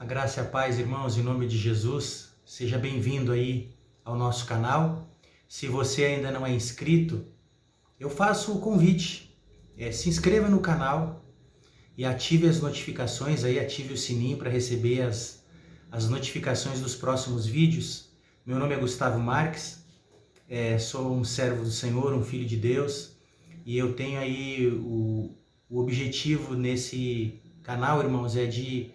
A graça e a paz, irmãos, em nome de Jesus. Seja bem-vindo aí ao nosso canal. Se você ainda não é inscrito, eu faço o convite. Se inscreva no canal e ative as notificações aí, ative o sininho para receber as notificações dos próximos vídeos. Meu nome é Gustavo Marques, sou um servo do Senhor, um filho de Deus, e eu tenho aí o objetivo nesse canal, irmãos, é de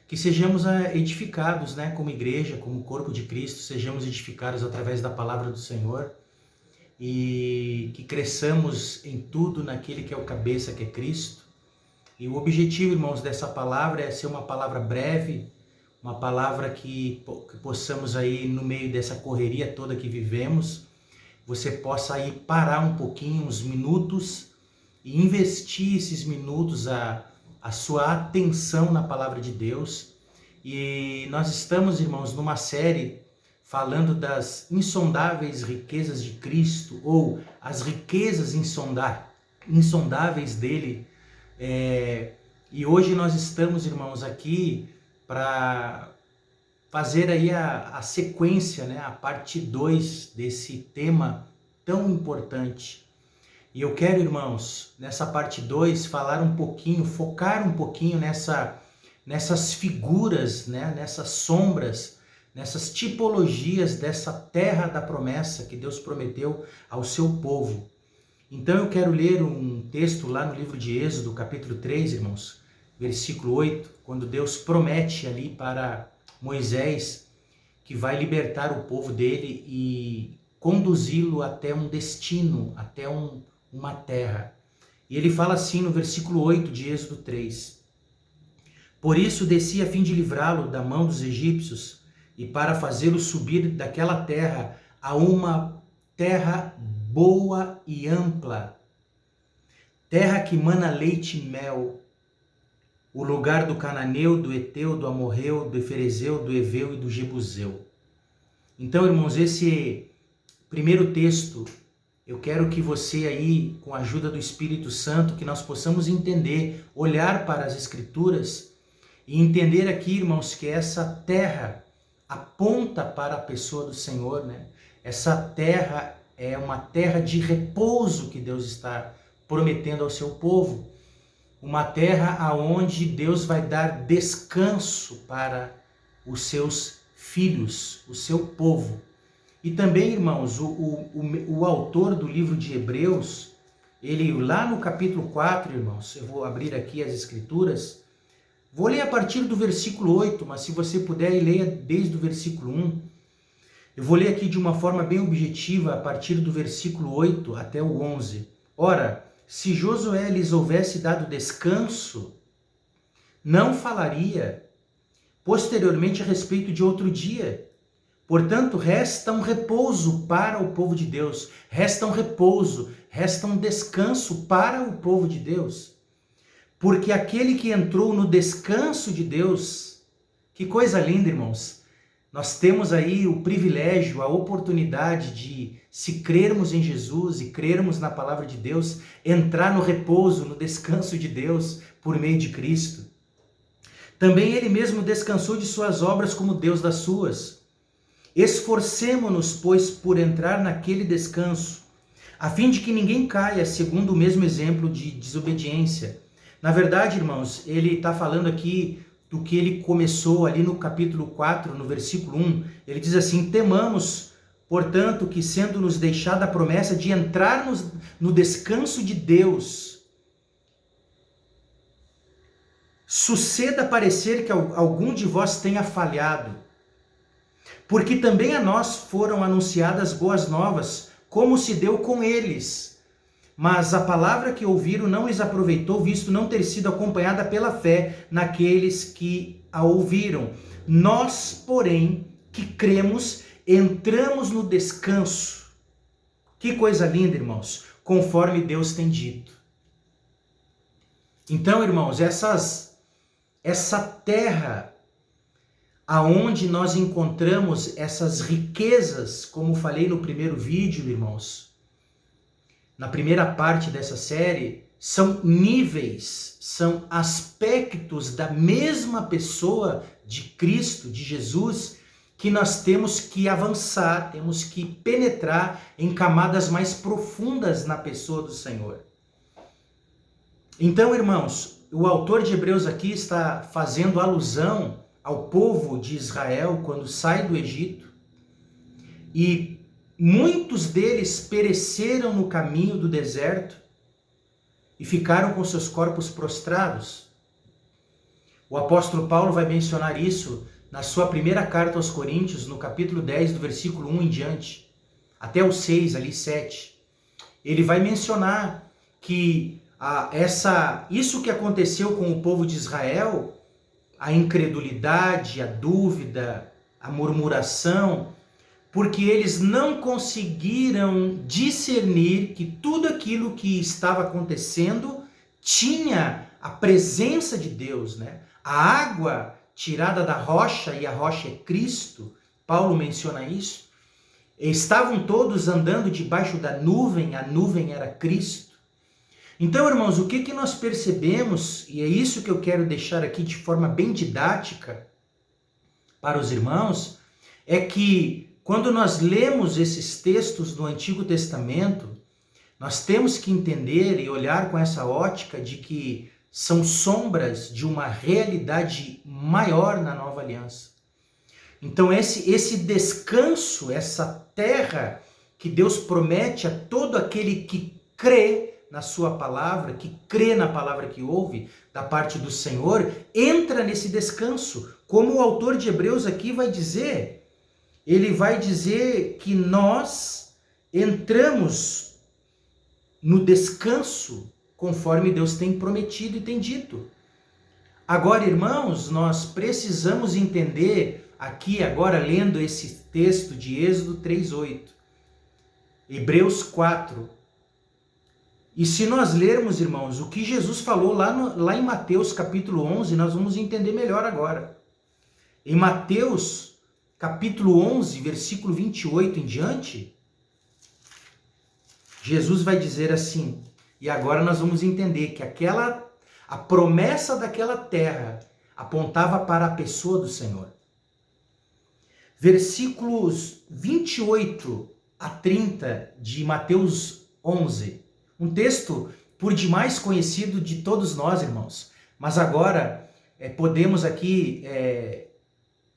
que sejamos edificados, né, como igreja, como corpo de Cristo, sejamos edificados através da palavra do Senhor e que cresçamos em tudo naquele que é o cabeça, que é Cristo. E o objetivo, irmãos, dessa palavra é ser uma palavra breve, uma palavra que possamos aí, no meio dessa correria toda que vivemos, você possa aí parar um pouquinho, uns minutos, e investir esses minutos a sua atenção na palavra de Deus. E nós estamos, irmãos, numa série falando das insondáveis riquezas de Cristo, ou as riquezas insondáveis dele. E hoje nós estamos, irmãos, aqui para fazer aí a sequência, né, a parte 2 desse tema tão importante. E eu quero, irmãos, nessa parte 2, falar um pouquinho, focar um pouquinho nessas figuras, né? Nessas sombras, nessas tipologias dessa terra da promessa que Deus prometeu ao seu povo. Então eu quero ler um texto lá no livro de Êxodo, capítulo 3, irmãos, versículo 8, quando Deus promete ali para Moisés que vai libertar o povo dele e conduzi-lo até um destino, até uma terra. E ele fala assim no versículo 8 de Êxodo 3. Por isso desci a fim de livrá-lo da mão dos egípcios e para fazê-lo subir daquela terra a uma terra boa e ampla, terra que mana leite e mel, o lugar do cananeu, do eteu, do amorreu, do eferezeu, do eveu e do jebuseu. Então, irmãos, esse primeiro texto, eu quero que você aí, com a ajuda do Espírito Santo, que nós possamos entender, olhar para as Escrituras e entender aqui, irmãos, que essa terra aponta para a pessoa do Senhor, né? Essa terra é uma terra de repouso que Deus está prometendo ao seu povo. Uma terra aonde Deus vai dar descanso para os seus filhos, o seu povo. E também, irmãos, o autor do livro de Hebreus, ele lá no capítulo 4, irmãos, eu vou abrir aqui as Escrituras, vou ler a partir do versículo 8, mas se você puder, leia desde o versículo 1. Eu vou ler aqui de uma forma bem objetiva, a partir do versículo 8 até o 11. Ora, se Josué lhes houvesse dado descanso, não falaria posteriormente a respeito de outro dia. Portanto, resta um repouso para o povo de Deus, resta um repouso, resta um descanso para o povo de Deus. Porque aquele que entrou no descanso de Deus, que coisa linda, irmãos, nós temos aí o privilégio, a oportunidade de, se crermos em Jesus e crermos na palavra de Deus, entrar no repouso, no descanso de Deus por meio de Cristo. Também ele mesmo descansou de suas obras como Deus das suas. Esforcemo-nos, pois, por entrar naquele descanso, a fim de que ninguém caia segundo o mesmo exemplo de desobediência. Na verdade, irmãos, ele está falando aqui do que ele começou ali no capítulo 4, no versículo 1. Ele diz assim: temamos, portanto, que sendo-nos deixada a promessa de entrarmos no descanso de Deus, suceda parecer que algum de vós tenha falhado. Porque também a nós foram anunciadas boas novas, como se deu com eles. Mas a palavra que ouviram não lhes aproveitou, visto não ter sido acompanhada pela fé naqueles que a ouviram. Nós, porém, que cremos, entramos no descanso. Que coisa linda, irmãos, conforme Deus tem dito. Então, irmãos, essa terra aonde nós encontramos essas riquezas, como falei no primeiro vídeo, irmãos, na primeira parte dessa série, são níveis, são aspectos da mesma pessoa de Cristo, de Jesus, que nós temos que avançar, temos que penetrar em camadas mais profundas na pessoa do Senhor. Então, irmãos, o autor de Hebreus aqui está fazendo alusão ao povo de Israel quando sai do Egito, e muitos deles pereceram no caminho do deserto e ficaram com seus corpos prostrados. O apóstolo Paulo vai mencionar isso na sua primeira carta aos Coríntios, no capítulo 10, do versículo 1 em diante, até o 6, ali 7. Ele vai mencionar que isso que aconteceu com o povo de Israel, a incredulidade, a dúvida, a murmuração, porque eles não conseguiram discernir que tudo aquilo que estava acontecendo tinha a presença de Deus, né? A água tirada da rocha, e a rocha é Cristo, Paulo menciona isso. Estavam todos andando debaixo da nuvem, a nuvem era Cristo. Então, irmãos, o que nós percebemos, e é isso que eu quero deixar aqui de forma bem didática para os irmãos, é que quando nós lemos esses textos do Antigo Testamento, nós temos que entender e olhar com essa ótica de que são sombras de uma realidade maior na Nova Aliança. Então esse descanso, essa terra que Deus promete a todo aquele que crê na sua palavra, que crê na palavra que ouve da parte do Senhor, entra nesse descanso. Como o autor de Hebreus aqui vai dizer, ele vai dizer que nós entramos no descanso conforme Deus tem prometido e tem dito. Agora, irmãos, nós precisamos entender aqui, agora lendo esse texto de Êxodo 3:8, Hebreus 4, e se nós lermos, irmãos, o que Jesus falou lá em Mateus capítulo 11, nós vamos entender melhor agora. Em Mateus capítulo 11, versículo 28 em diante, Jesus vai dizer assim, e agora nós vamos entender que a promessa daquela terra apontava para a pessoa do Senhor. Versículos 28 a 30 de Mateus 11, um texto por demais conhecido de todos nós, irmãos, mas agora podemos aqui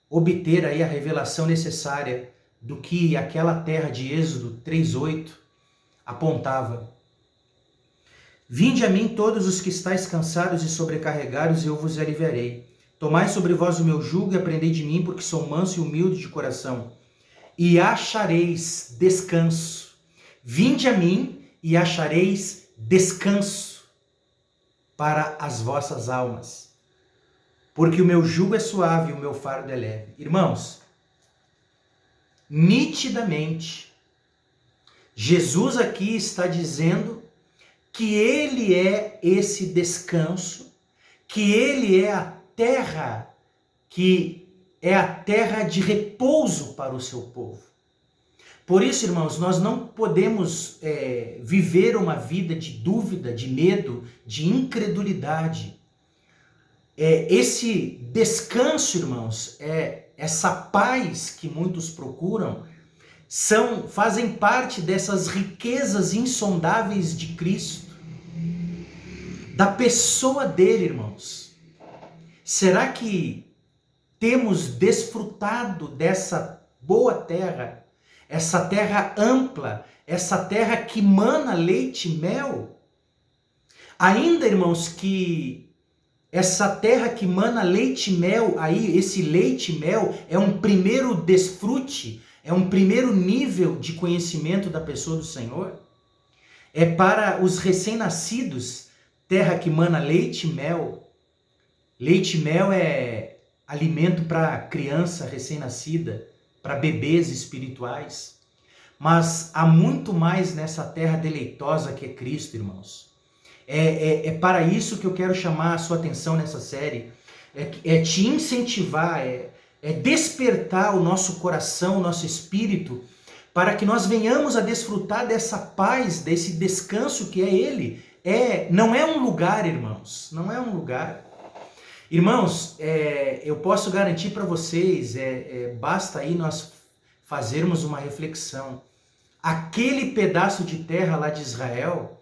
obter aí a revelação necessária do que aquela terra de Êxodo 3:8 apontava. Vinde a mim todos os que estáis cansados e sobrecarregados, e eu vos aliviarei. Tomai sobre vós o meu jugo e aprendei de mim, porque sou manso e humilde de coração, e achareis descanso. Vinde a mim e achareis descanso para as vossas almas, porque o meu jugo é suave e o meu fardo é leve. Irmãos, nitidamente, Jesus aqui está dizendo que ele é esse descanso, que ele é a terra, que é a terra de repouso para o seu povo. Por isso, irmãos, nós não podemos viver uma vida de dúvida, de medo, de incredulidade. Esse descanso, irmãos, essa paz que muitos procuram, fazem parte dessas riquezas insondáveis de Cristo, da pessoa dele, irmãos. Será que temos desfrutado dessa boa terra, essa terra ampla, essa terra que mana leite e mel? Ainda, irmãos, que essa terra que mana leite e mel, aí esse leite e mel é um primeiro desfrute, é um primeiro nível de conhecimento da pessoa do Senhor. É para os recém-nascidos, terra que mana leite e mel. Leite e mel é alimento para criança recém-nascida, para bebês espirituais. Mas há muito mais nessa terra deleitosa que é Cristo, irmãos. É para isso que eu quero chamar a sua atenção nessa série. É te incentivar, despertar o nosso coração, o nosso espírito, para que nós venhamos a desfrutar dessa paz, desse descanso que é Ele, Não é um lugar, irmãos, não é um lugar. Irmãos, eu posso garantir para vocês, basta aí nós fazermos uma reflexão. Aquele pedaço de terra lá de Israel,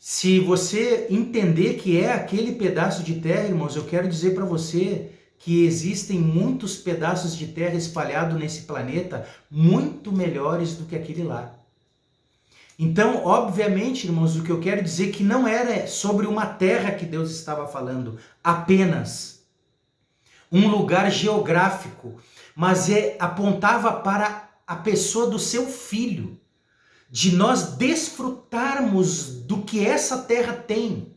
se você entender que é aquele pedaço de terra, irmãos, eu quero dizer para você que existem muitos pedaços de terra espalhados nesse planeta muito melhores do que aquele lá. Então, obviamente, irmãos, o que eu quero dizer é que não era sobre uma terra que Deus estava falando, apenas um lugar geográfico, mas apontava para a pessoa do seu filho, de nós desfrutarmos do que essa terra tem.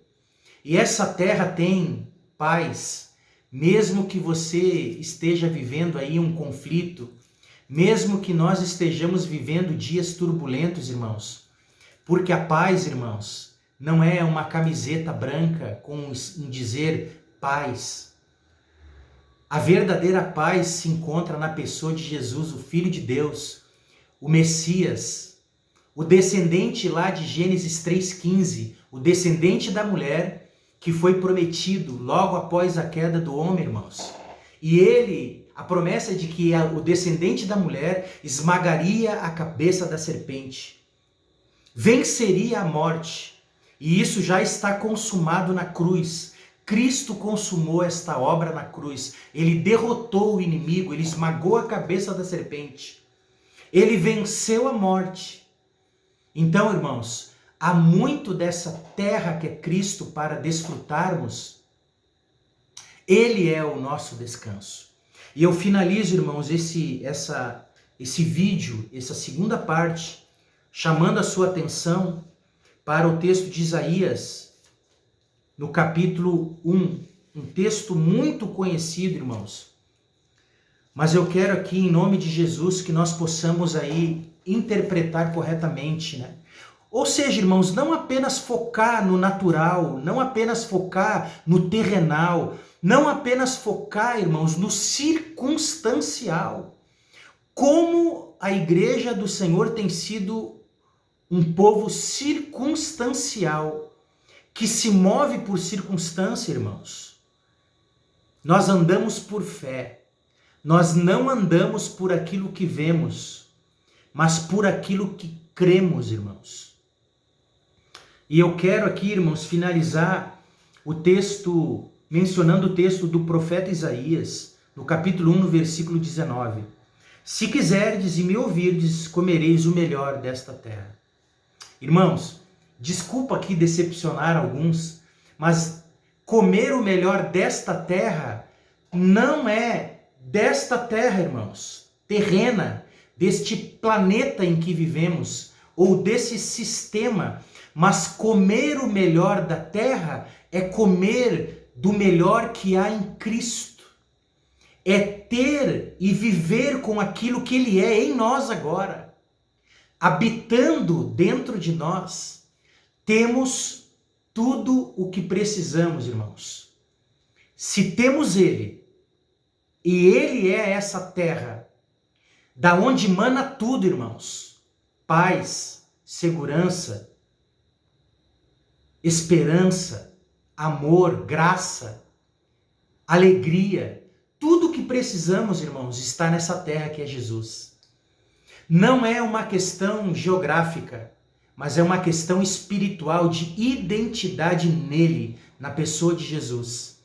E essa terra tem paz, mesmo que você esteja vivendo aí um conflito, mesmo que nós estejamos vivendo dias turbulentos, irmãos. Porque a paz, irmãos, não é uma camiseta branca com um dizer paz. A verdadeira paz se encontra na pessoa de Jesus, o Filho de Deus, o Messias, o descendente lá de Gênesis 3,15, o descendente da mulher que foi prometido logo após a queda do homem, irmãos. E a promessa de que o descendente da mulher esmagaria a cabeça da serpente, venceria a morte, e isso já está consumado na cruz. Cristo consumou esta obra na cruz. Ele derrotou o inimigo, ele esmagou a cabeça da serpente. Ele venceu a morte. Então, irmãos, há muito dessa terra que é Cristo para desfrutarmos. Ele é o nosso descanso. E eu finalizo, irmãos, esse vídeo, essa segunda parte, chamando a sua atenção para o texto de Isaías, no capítulo 1, um texto muito conhecido, irmãos. Mas eu quero aqui, em nome de Jesus, que nós possamos aí interpretar corretamente, né? Ou seja, irmãos, não apenas focar no natural, não apenas focar no terrenal, não apenas focar, irmãos, no circunstancial. Como a igreja do Senhor tem sido um povo circunstancial, que se move por circunstância, irmãos. Nós andamos por fé. Nós não andamos por aquilo que vemos, mas por aquilo que cremos, irmãos. E eu quero aqui, irmãos, finalizar o texto, mencionando o texto do profeta Isaías, no capítulo 1, no versículo 19. Se quiserdes e me ouvirdes, comereis o melhor desta terra. Irmãos, desculpa aqui decepcionar alguns, mas comer o melhor desta terra não é desta terra, irmãos, terrena, deste planeta em que vivemos, ou desse sistema, mas comer o melhor da terra é comer do melhor que há em Cristo. É ter e viver com aquilo que Ele é em nós agora. Habitando dentro de nós, temos tudo o que precisamos, irmãos. Se temos Ele, e Ele é essa terra, da onde emana tudo, irmãos, paz, segurança, esperança, amor, graça, alegria, tudo o que precisamos, irmãos, está nessa terra que é Jesus. Não é uma questão geográfica, mas é uma questão espiritual de identidade nele, na pessoa de Jesus.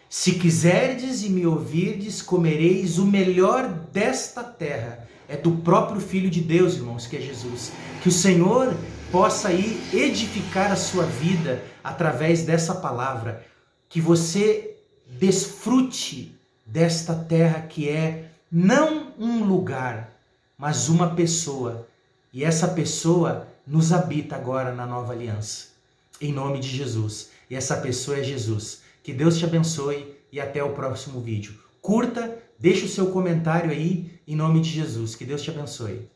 Se quiserdes e me ouvirdes, comereis o melhor desta terra. É do próprio Filho de Deus, irmãos, que é Jesus. Que o Senhor possa aí edificar a sua vida através dessa palavra. Que você desfrute desta terra que é não um lugar, mas uma pessoa. E essa pessoa nos habita agora na nova aliança. Em nome de Jesus. E essa pessoa é Jesus. Que Deus te abençoe e até o próximo vídeo. Curta, deixa o seu comentário aí em nome de Jesus. Que Deus te abençoe.